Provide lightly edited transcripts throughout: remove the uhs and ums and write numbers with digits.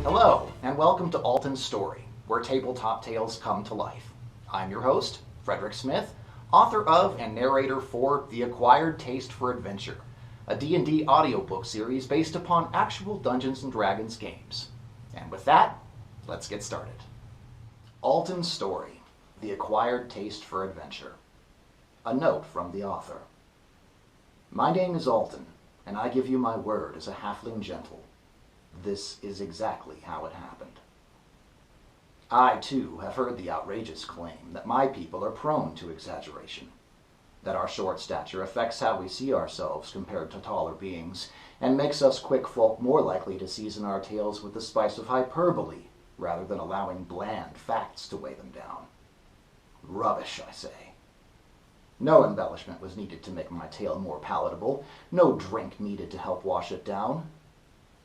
Hello, and welcome to Alton's Story, where tabletop tales come to life. I'm your host, Frederick Smith, author of and narrator for The Acquired Taste for Adventure, a D&D audiobook series based upon actual Dungeons & Dragons games. And with that, let's get started. Alton's Story, The Acquired Taste for Adventure. A note from the author. My name is Alton, and I give you my word as a halfling gentle. This is exactly how it happened. I, too, have heard the outrageous claim that my people are prone to exaggeration, that our short stature affects how we see ourselves compared to taller beings, and makes us quick folk more likely to season our tales with the spice of hyperbole, rather than allowing bland facts to weigh them down. Rubbish, I say. No embellishment was needed to make my tale more palatable, no drink needed to help wash it down.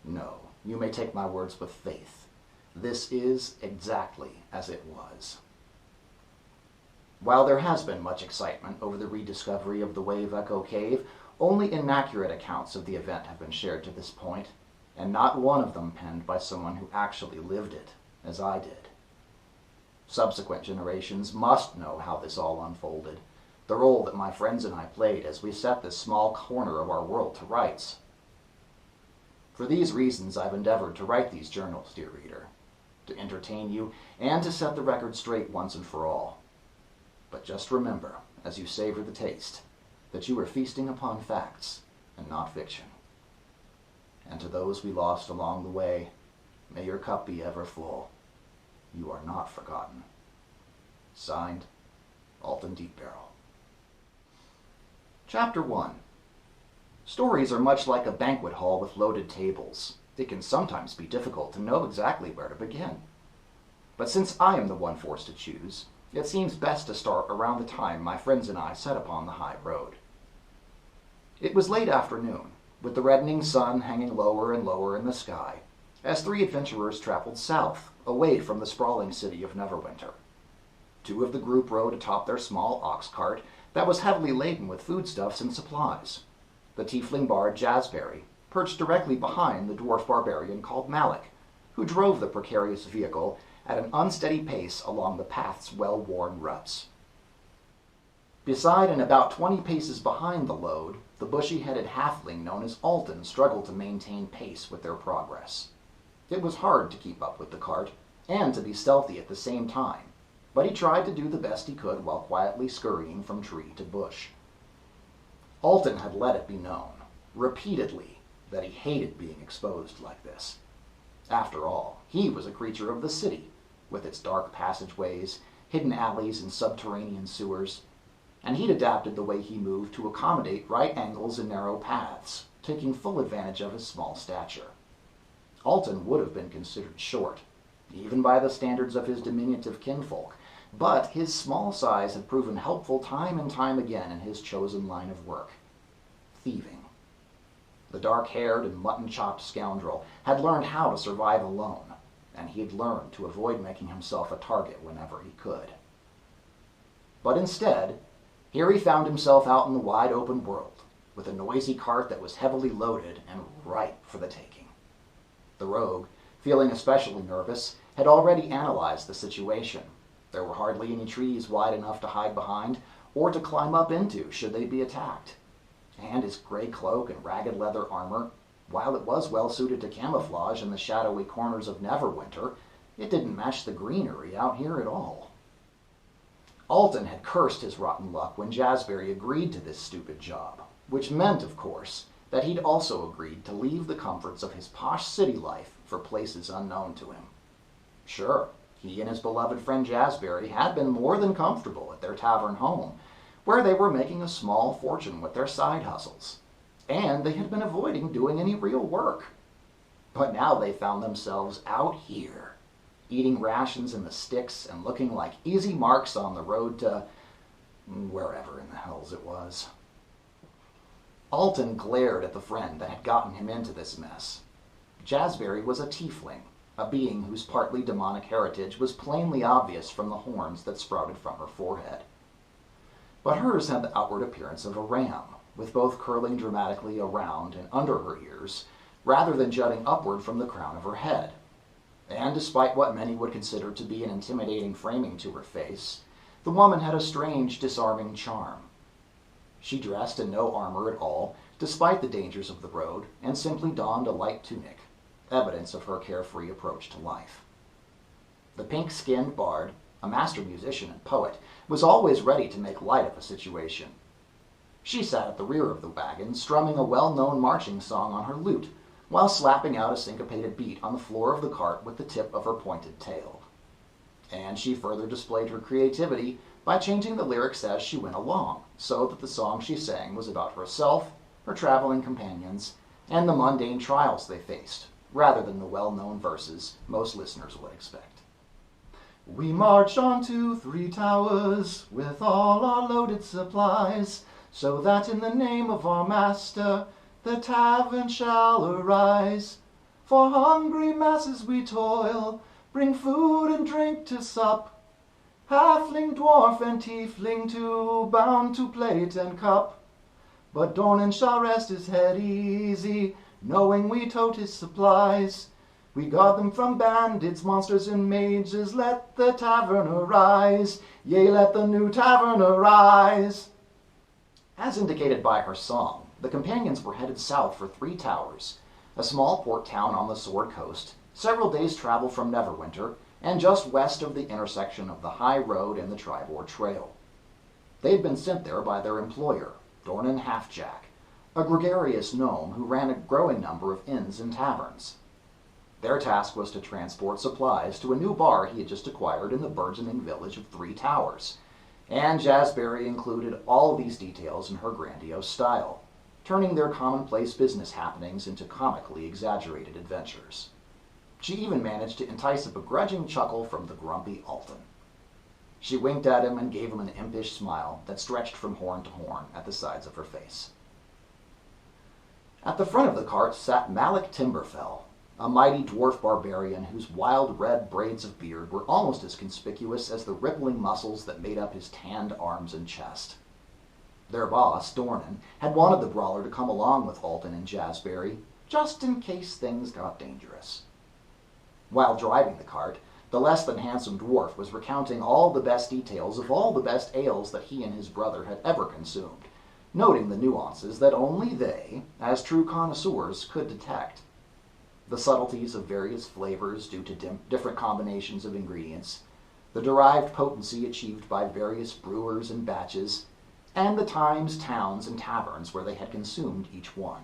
No. You may take my words with faith. This is exactly as it was. While there has been much excitement over the rediscovery of the Wave Echo Cave, only inaccurate accounts of the event have been shared to this point, and not one of them penned by someone who actually lived it, as I did. Subsequent generations must know how this all unfolded, the role that my friends and I played as we set this small corner of our world to rights. For these reasons, I've endeavored to write these journals, dear reader, to entertain you and to set the record straight once and for all. But just remember, as you savor the taste, that you are feasting upon facts and not fiction. And to those we lost along the way, may your cup be ever full. You are not forgotten. Signed, Alton Deepbarrel. Chapter 1. Stories are much like a banquet hall with loaded tables. It can sometimes be difficult to know exactly where to begin. But since I am the one forced to choose, it seems best to start around the time my friends and I set upon the high road. It was late afternoon, with the reddening sun hanging lower and lower in the sky, as three adventurers traveled south, away from the sprawling city of Neverwinter. Two of the group rode atop their small ox cart that was heavily laden with foodstuffs and supplies. The tiefling bard Jazzberry perched directly behind the dwarf barbarian called Malik, who drove the precarious vehicle at an unsteady pace along the path's well-worn ruts. Beside and about 20 paces behind the load, the bushy-headed halfling known as Alton struggled to maintain pace with their progress. It was hard to keep up with the cart, and to be stealthy at the same time, but he tried to do the best he could while quietly scurrying from tree to bush. Alton had let it be known, repeatedly, that he hated being exposed like this. After all, he was a creature of the city, with its dark passageways, hidden alleys, and subterranean sewers, and he'd adapted the way he moved to accommodate right angles and narrow paths, taking full advantage of his small stature. Alton would have been considered short, even by the standards of his diminutive kinfolk, but his small size had proven helpful time and time again in his chosen line of work: thieving. The dark-haired and mutton-chopped scoundrel had learned how to survive alone, and he had learned to avoid making himself a target whenever he could. But instead, here he found himself out in the wide open world, with a noisy cart that was heavily loaded and ripe for the taking. The rogue, feeling especially nervous, had already analyzed the situation. There were hardly any trees wide enough to hide behind, or to climb up into should they be attacked. And his gray cloak and ragged leather armor, while it was well suited to camouflage in the shadowy corners of Neverwinter, it didn't match the greenery out here at all. Alton had cursed his rotten luck when Jazzberry agreed to this stupid job, which meant, of course, that he'd also agreed to leave the comforts of his posh city life for places unknown to him. Sure, he and his beloved friend Jazzberry had been more than comfortable at their tavern home, where they were making a small fortune with their side hustles, and they had been avoiding doing any real work. But now they found themselves out here, eating rations in the sticks and looking like easy marks on the road to wherever in the hells it was. Alton glared at the friend that had gotten him into this mess. Jazzberry was a tiefling, a being whose partly demonic heritage was plainly obvious from the horns that sprouted from her forehead. But hers had the outward appearance of a ram, with both curling dramatically around and under her ears, rather than jutting upward from the crown of her head. and despite what many would consider to be an intimidating framing to her face, the woman had a strange, disarming charm. She dressed in no armor at all, despite the dangers of the road, and simply donned a light tunic, evidence of her carefree approach to life. The pink-skinned bard, a master musician and poet, was always ready to make light of a situation. She sat at the rear of the wagon, strumming a well-known marching song on her lute, while slapping out a syncopated beat on the floor of the cart with the tip of her pointed tail. And she further displayed her creativity by changing the lyrics as she went along, so that the song she sang was about herself, her traveling companions, and the mundane trials they faced, rather than the well-known verses most listeners would expect. We march on to 3 towers with all our loaded supplies, so that in the name of our master the tavern shall arise. For hungry masses we toil, bring food and drink to sup. Halfling, dwarf, and tiefling too, bound to plate and cup. But Dornan shall rest his head easy, knowing we tote his supplies. We guard them from bandits, monsters, and mages. Let the tavern arise, yea, let the new tavern arise. As indicated by her song, the companions were headed south for 3 Towers, a small port town on the Sword Coast, several days' travel from Neverwinter, and just west of the intersection of the High Road and the Tribord Trail. They had been sent there by their employer, Dornan Halfjack, a gregarious gnome who ran a growing number of inns and taverns. Their task was to transport supplies to a new bar he had just acquired in the burgeoning village of 3 Towers, and Jazzberry included all these details in her grandiose style, turning their commonplace business happenings into comically exaggerated adventures. She even managed to entice a begrudging chuckle from the grumpy Alton. She winked at him and gave him an impish smile that stretched from horn to horn at the sides of her face. At the front of the cart sat Malik Timberfell, a mighty dwarf barbarian whose wild red braids of beard were almost as conspicuous as the rippling muscles that made up his tanned arms and chest. Their boss, Dornan, had wanted the brawler to come along with Alton and Jazzberry, just in case things got dangerous. While driving the cart, the less-than-handsome dwarf was recounting all the best details of all the best ales that he and his brother had ever consumed, noting the nuances that only they, as true connoisseurs, could detect. The subtleties of various flavors due to different combinations of ingredients, the derived potency achieved by various brewers and batches, and the times, towns, and taverns where they had consumed each one.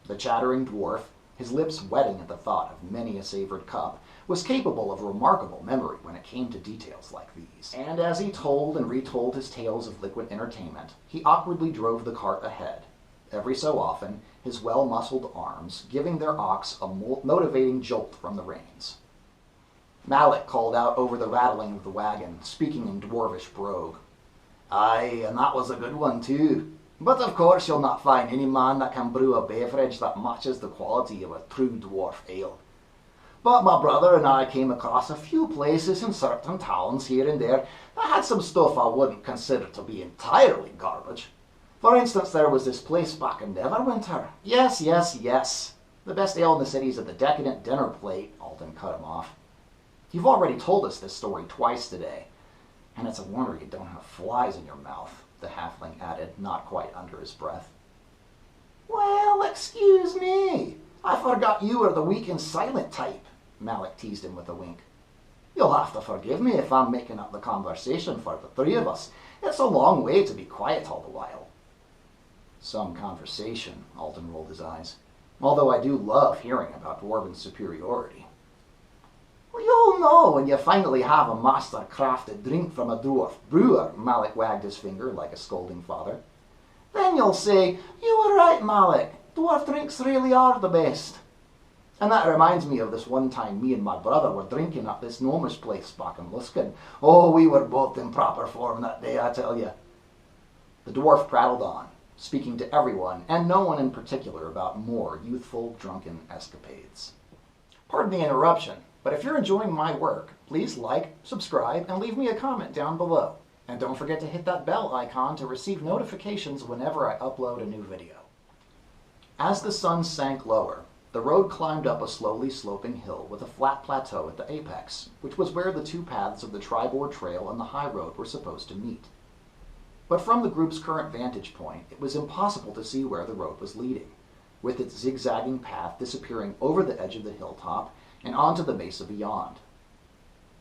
The chattering dwarf, his lips wetting at the thought of many a savored cup, was capable of remarkable memory when it came to details like these. And as he told and retold his tales of liquid entertainment, he awkwardly drove the cart ahead, every so often, his well-muscled arms giving their ox a motivating jolt from the reins. Malik called out over the rattling of the wagon, speaking in dwarvish brogue. Aye, and that was a good one too. But of course you'll not find any man that can brew a beverage that matches the quality of a true dwarf ale. But my brother and I came across a few places in certain towns here and there that had some stuff I wouldn't consider to be entirely garbage. For instance, there was this place back in Neverwinter. Yes. The best ale in the city's at the decadent dinner plate, Alton cut him off. You've already told us this story twice today, and it's a wonder you don't have flies in your mouth, the halfling added, not quite under his breath. Well, excuse me. I forgot you were the weak and silent type, Malik teased him with a wink. You'll have to forgive me if I'm making up the conversation for the 3 of us. It's a long way to be quiet all the while. Some conversation, Alton rolled his eyes, although I do love hearing about dwarven superiority. Well, you'll know when you finally have a master-crafted drink from a dwarf brewer, Malik wagged his finger like a scolding father. Then you'll say, you were right, Malik, dwarf drinks really are the best. And that reminds me of this one time me and my brother were drinking at this gnomish place back in Luskin. Oh, we were both in proper form that day, I tell you. The dwarf prattled on, speaking to everyone, and no one in particular, about more youthful, drunken escapades. Pardon the interruption, but if you're enjoying my work, please like, subscribe, and leave me a comment down below. And don't forget to hit that bell icon to receive notifications whenever I upload a new video. As the sun sank lower, The road climbed up a slowly sloping hill with a flat plateau at the apex, which was where the two paths of the Tribord Trail and the high road were supposed to meet. But from the group's current vantage point, it was impossible to see where the road was leading, with its zigzagging path disappearing over the edge of the hilltop and onto the mesa beyond.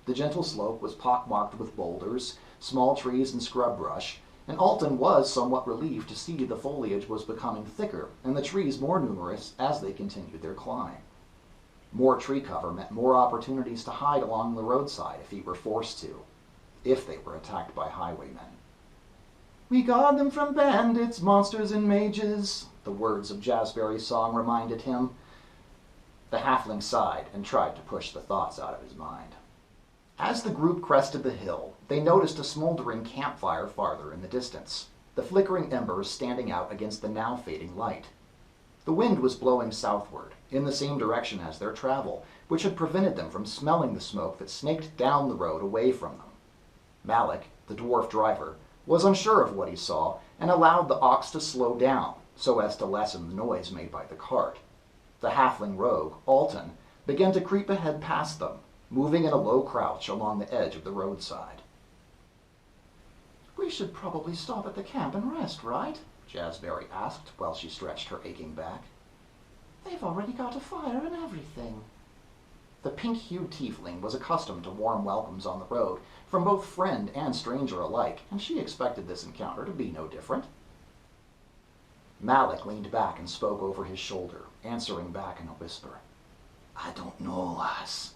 The gentle slope was pockmarked with boulders, small trees and scrub brush, and Alton was somewhat relieved to see the foliage was becoming thicker and the trees more numerous as they continued their climb. More tree cover meant more opportunities to hide along the roadside if he were forced to, if they were attacked by highwaymen. "We guard them from bandits, monsters, and mages," the words of Jazzberry's song reminded him. The halfling sighed and tried to push the thoughts out of his mind. As the group crested the hill, they noticed a smoldering campfire farther in the distance, the flickering embers standing out against the now fading light. The wind was blowing southward, in the same direction as their travel, which had prevented them from smelling the smoke that snaked down the road away from them. Malik, the dwarf driver, was unsure of what he saw and allowed the ox to slow down so as to lessen the noise made by the cart. The halfling rogue, Alton, began to creep ahead past them, moving in a low crouch along the edge of the roadside. "We should probably stop at the camp and rest, right?" Jazzberry asked while she stretched her aching back. "They've already got a fire and everything." The pink-hued tiefling was accustomed to warm welcomes on the road from both friend and stranger alike, and she expected this encounter to be no different. Malik leaned back and spoke over his shoulder, answering back in a whisper. "I don't know, lass."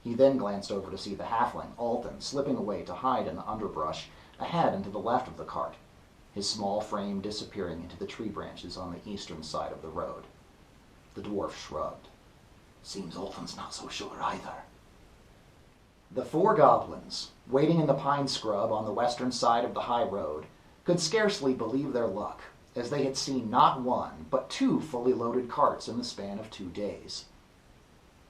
He then glanced over to see the halfling, Alton, slipping away to hide in the underbrush ahead and to the left of the cart, his small frame disappearing into the tree branches on the eastern side of the road. The dwarf shrugged. "Seems Alton's not so sure either." The four goblins, waiting in the pine scrub on the western side of the high road, could scarcely believe their luck, as they had seen not one, but two fully loaded carts in the span of 2 days.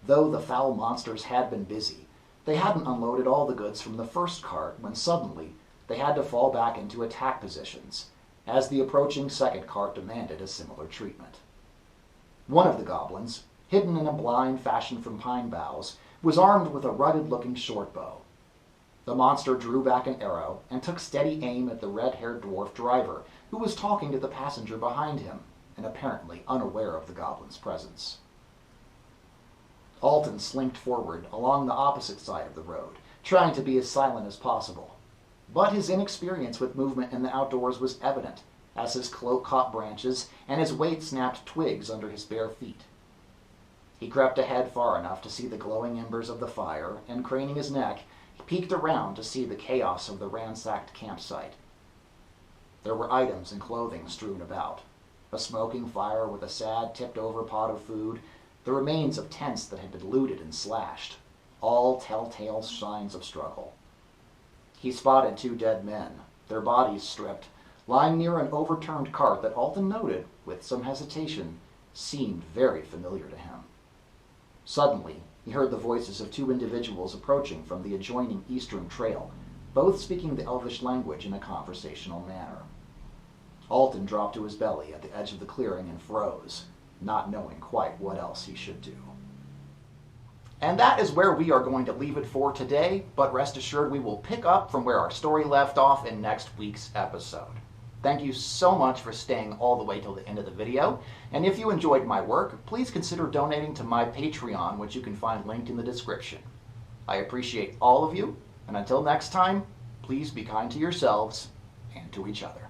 Though the foul monsters had been busy, they hadn't unloaded all the goods from the first cart when suddenly they had to fall back into attack positions, as the approaching second cart demanded a similar treatment. One of the goblins, hidden in a blind fashioned from pine boughs, was armed with a rugged-looking short bow. The monster drew back an arrow and took steady aim at the red-haired dwarf driver, who was talking to the passenger behind him, and apparently unaware of the goblin's presence. Alton slinked forward along the opposite side of the road, trying to be as silent as possible. But his inexperience with movement in the outdoors was evident, as his cloak caught branches and his weight snapped twigs under his bare feet. He crept ahead far enough to see the glowing embers of the fire, and craning his neck, he peeked around to see the chaos of the ransacked campsite. There were items and clothing strewn about, a smoking fire with a sad, tipped-over pot of food, the remains of tents that had been looted and slashed, all telltale signs of struggle. He spotted 2 dead men, their bodies stripped, lying near an overturned cart that Alton noted, with some hesitation, seemed very familiar to him. Suddenly, he heard the voices of 2 individuals approaching from the adjoining eastern trail, both speaking the Elvish language in a conversational manner. Alton dropped to his belly at the edge of the clearing and froze, not knowing quite what else he should do. And that is where we are going to leave it for today, but rest assured we will pick up from where our story left off in next week's episode. Thank you so much for staying all the way till the end of the video, and if you enjoyed my work, please consider donating to my Patreon, which you can find linked in the description. I appreciate all of you, and until next time, please be kind to yourselves and to each other.